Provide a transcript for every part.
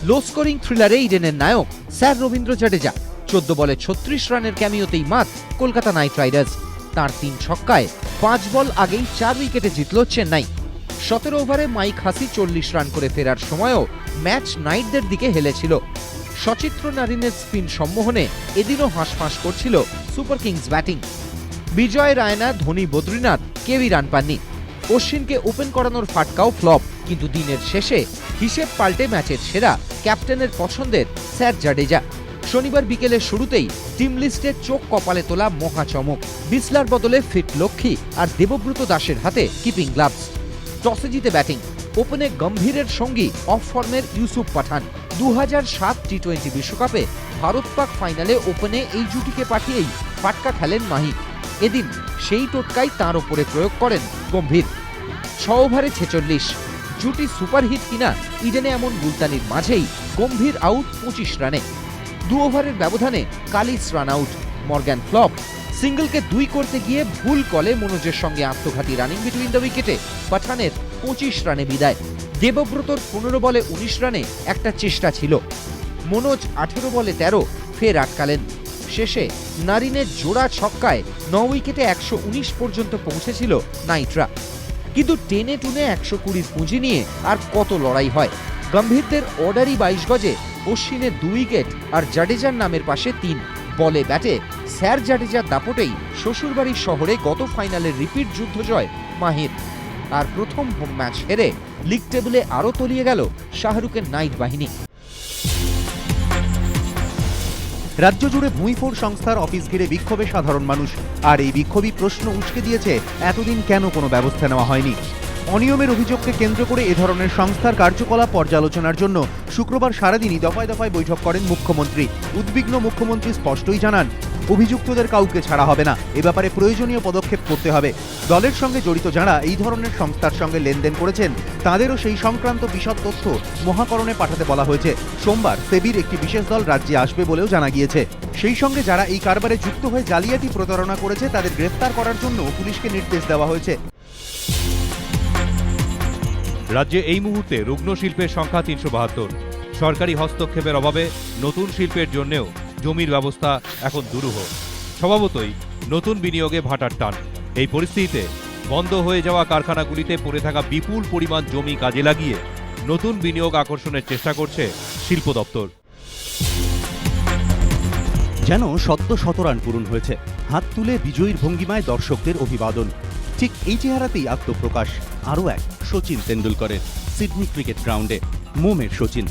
Low scoring থ্রিলারে ইডেনের নায়ক sir Rabindra Jadeja 14 বলে 36 রানের ক্যামিওতেই মাত কলকাতা নাইট রাইডার্স। তাঁর 3 ছক্কায় 5 বল আগেই 4 উইকেটে জিতল চেন্নাই। 17 ওভারে মাইক হাসি 40 রান করে ফেরার সময়ও ম্যাচ নাইটদের দিকে হেলেছিল। সচিত্র নারিনের স্পিন সম্মোহনে এদিনও হাঁসফাঁস করছিল সুপার কিংস ব্যাটিং। বিজয় রায়না, ধোনি, বদ্রীনাথ কেউই রান পাননি। অশ্বিনকে ওপেন করানোর ফাটকাও ফ্লপ, কিন্তু দিনের শেষে হিসেব পাল্টে ম্যাচের সেরা ক্যাপ্টেনের পছন্দের স্যার জাডেজা। শনিবার বিকেলের শুরুতেই টিম লিস্টের চোখ কপালে তোলা মহা চমক। বিসলার বদলে ফিট লক্ষ্মী আর দেবব্রত দাসের হাতে কিপিং গ্লাভস। টসে জিতে ব্যাটিং, ওপেনে গম্ভীরের সঙ্গী অফ ফর্মের ইউসুফ পাঠান। 2007 টি20 বিশ্বকাপে ভারত পাক ফাইনালে ওপেনে এই জুটিকে পাঠিয়েই ফাটকা খেলেন মাহি। এদিন সেই টোটকাই তাঁর ওপরে প্রয়োগ করেন গম্ভীর। 6 ওভারে 46। জুটি সুপারহিট কিনা ইডেনে এমন গুলতানির মাঝেই গম্ভীর আউট 25 রানে। 2 ওভারের ব্যবধানে Kallis run out. Morgan flop. সিঙ্গলকে 2 করতে গিয়ে ভুল কলে মনোজের সঙ্গে আত্মঘাতী রানিং বিটুইন দ্য উইকেটে পাঠানের 25 রানে বিদায়। দেবব্রতর 15 বলে 19 রানে একটা চেষ্টা ছিল। মনোজ 18 বলে 13 ফের আটকালেন। শেষে নারিনের জোড়া ছক্কায় 9 উইকেটে 119 পর্যন্ত পৌঁছেছিল নাইটরা। কিন্তু টেনে টুনে 120 পুঁজি নিয়ে আর কত লড়াই হয়। গম্ভীরদের অর্ডারই 22 গজে অশ্বিনের 2 উইকেট আর জাডেজার নামের পাশে 3। বলে ব্যাটে স্যার জাডেজার দাপটেই শ্বশুরবাড়ির শহরে গত ফাইনালের রিপিট যুদ্ধ জয় মাহির। আর প্রথম হোম ম্যাচ হেরে লিগ টেবিলে আরও তলিয়ে গেল শাহরুখের নাইট বাহিনী। রাজ্য জুড়ে ভূঁইফোড় সংস্থার অফিস ঘিরে বিক্ষোভে সাধারণ মানুষ। আর এই বিক্ষোভই প্রশ্ন উস্কে দিয়েছে, এতদিন কেন কোনো ব্যবস্থা নেওয়া হয়নি। অনিয়মের অভিযোগকে কেন্দ্র করে এ ধরনের সংস্থার কার্যকলাপ পর্যালোচনার জন্য শুক্রবার সারাদিনই দফায় দফায় বৈঠক করেন মুখ্যমন্ত্রী। উদ্বিগ্ন মুখ্যমন্ত্রী স্পষ্টই জানান, অভিযুক্তদের কাউকে ছাড়া হবে না, এ ব্যাপারে প্রয়োজনীয় পদক্ষেপ করতে হবে। দলের সঙ্গে জড়িত যারা এই ধরনের সংস্থার সঙ্গে লেনদেন করেছেন তাদেরও সেই সংক্রান্ত বিশদ তথ্য মহাকরণে পাঠাতে বলা হয়েছে। সোমবার সেবির একটি বিশেষ দল রাজ্যে আসবে বলেও জানা গিয়েছে। সেই সঙ্গে যারা এই কারবারে যুক্ত হয়ে জালিয়াতি প্রতারণা করেছে তাদের গ্রেফতার করার জন্য পুলিশকে নির্দেশ দেওয়া হয়েছে। রাজ্যে এই মুহূর্তে রুগ্ন শিল্পের সংখ্যা 372। সরকারি হস্তক্ষেপের অভাবে নতুন শিল্পের জন্যেও জমির ব্যবস্থা এখন দুরূহ। স্বভাবতই নতুন বিনিয়োগে ভাটার টান। এই পরিস্থিতিতে বন্ধ হয়ে যাওয়া কারখানাগুলিতে পড়ে থাকা বিপুল পরিমাণ জমি কাজে লাগিয়ে নতুন বিনিয়োগ আকর্ষণের চেষ্টা করছে শিল্প দপ্তর। যেন সদ্য 100 রান পূরণ হয়েছে, হাত তুলে বিজয়ীর ভঙ্গিমায় দর্শকদের অভিবাদন। ঠিক এই চেহারাতেই আত্মপ্রকাশ আরও এক সচিন তেন্ডুলকরের সিডনি ক্রিকেট গ্রাউন্ডে। মোমের সচিন।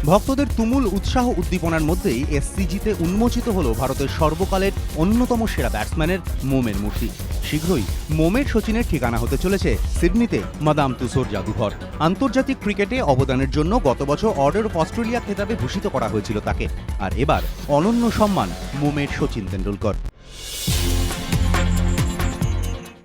ভক্তদের তুমুল উৎসাহ উদ্দীপনার মধ্যেই এসসিজিতে উন্মোচিত হল ভারতের সর্বকালের অন্যতম সেরা ব্যাটসম্যানের মোমের মূর্তি। শীঘ্রই মোমের সচিনের ঠিকানা হতে চলেছে সিডনিতে মাদাম তুসোর জাদুঘর। আন্তর্জাতিক ক্রিকেটে অবদানের জন্য গত বছর অর্ডার অফ অস্ট্রেলিয়া খেতাবে ভূষিত করা হয়েছিল তাকে। আর এবার অনন্য সম্মান মোমের সচিন তেন্ডুলকর।